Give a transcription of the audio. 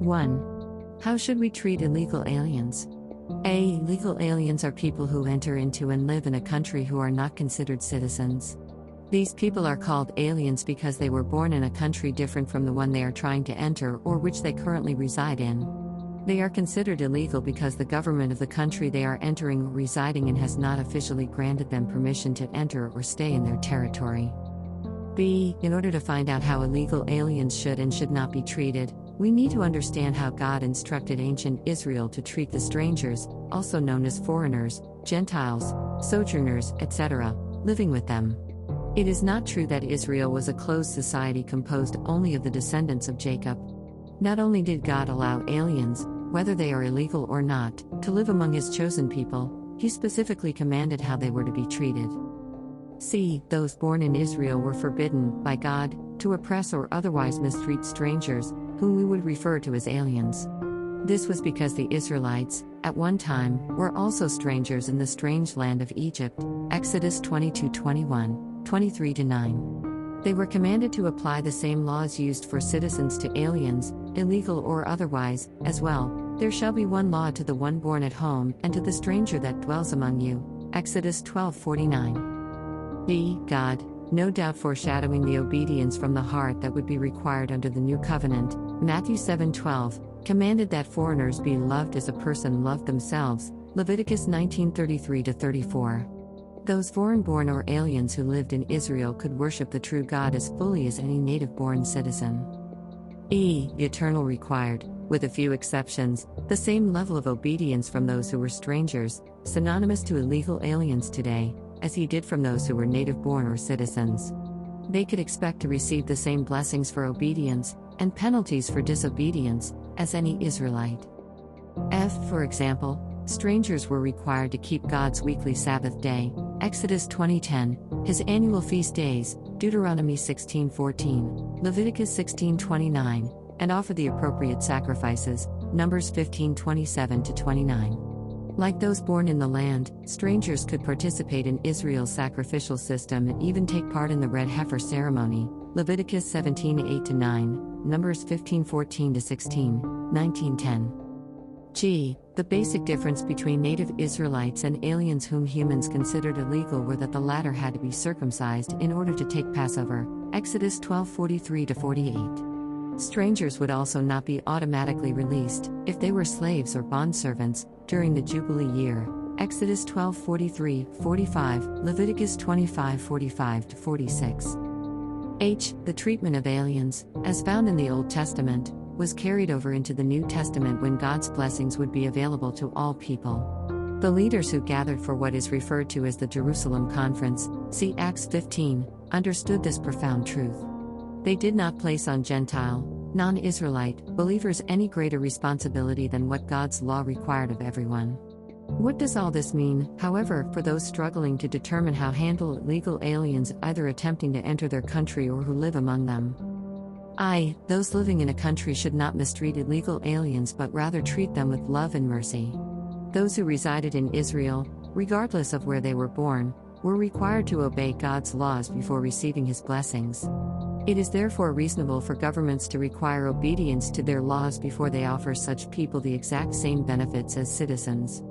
1. How should we treat illegal aliens? A. Legal aliens are people who enter into and live in a country who are not considered citizens. These people are called aliens because they were born in a country different from the one they are trying to enter or which they currently reside in. They are considered illegal because the government of the country they are entering or residing in has not officially granted them permission to enter or stay in their territory. B. In order to find out how illegal aliens should and should not be treated, we need to understand how God instructed ancient Israel to treat the strangers, also known as foreigners, Gentiles, sojourners, etc., living with them. It is not true that Israel was a closed society composed only of the descendants of Jacob. Not only did God allow aliens, whether they are illegal or not, to live among his chosen people, he specifically commanded how they were to be treated. C. Those born in Israel were forbidden, by God, to oppress or otherwise mistreat strangers, whom we would refer to as aliens. This was because the Israelites, at one time, were also strangers in the strange land of Egypt, Exodus 22:21, 23-9. They were commanded to apply the same laws used for citizens to aliens, illegal or otherwise, as well. There shall be one law to the one born at home and to the stranger that dwells among you, Exodus 12:49. B. God, no doubt foreshadowing the obedience from the heart that would be required under the new covenant, Matthew 7:12, commanded that foreigners be loved as a person loved themselves, Leviticus 19:33-34. Those foreign-born or aliens who lived in Israel could worship the true God as fully as any native-born citizen. E. The eternal required, with a few exceptions, the same level of obedience from those who were strangers, synonymous to illegal aliens today, as he did from those who were native-born or citizens. They could expect to receive the same blessings for obedience, and penalties for disobedience, as any Israelite. F. For example, strangers were required to keep God's weekly Sabbath day, Exodus 20:10, his annual feast days, Deuteronomy 16:14, Leviticus 16:29, and offer the appropriate sacrifices, Numbers 15:27-29. Like those born in the land, strangers could participate in Israel's sacrificial system and even take part in the red heifer ceremony, Leviticus 17:8-9, Numbers 15:14-16, 19:10. G. The basic difference between native Israelites and aliens whom humans considered illegal were that the latter had to be circumcised in order to take Passover, Exodus 12:43-48. Strangers would also not be automatically released, if they were slaves or bondservants, during the Jubilee year, Exodus 12:43-45, Leviticus 25:45-46. H. The treatment of aliens, as found in the Old Testament, was carried over into the New Testament when God's blessings would be available to all people. The leaders who gathered for what is referred to as the Jerusalem Conference, see Acts 15, understood this profound truth. They did not place on Gentile, non-Israelite, believers any greater responsibility than what God's law required of everyone. What does all this mean, however, for those struggling to determine how to handle illegal aliens either attempting to enter their country or who live among them? I. Those living in a country should not mistreat illegal aliens but rather treat them with love and mercy. Those who resided in Israel, regardless of where they were born, were required to obey God's laws before receiving his blessings. It is therefore reasonable for governments to require obedience to their laws before they offer such people the exact same benefits as citizens.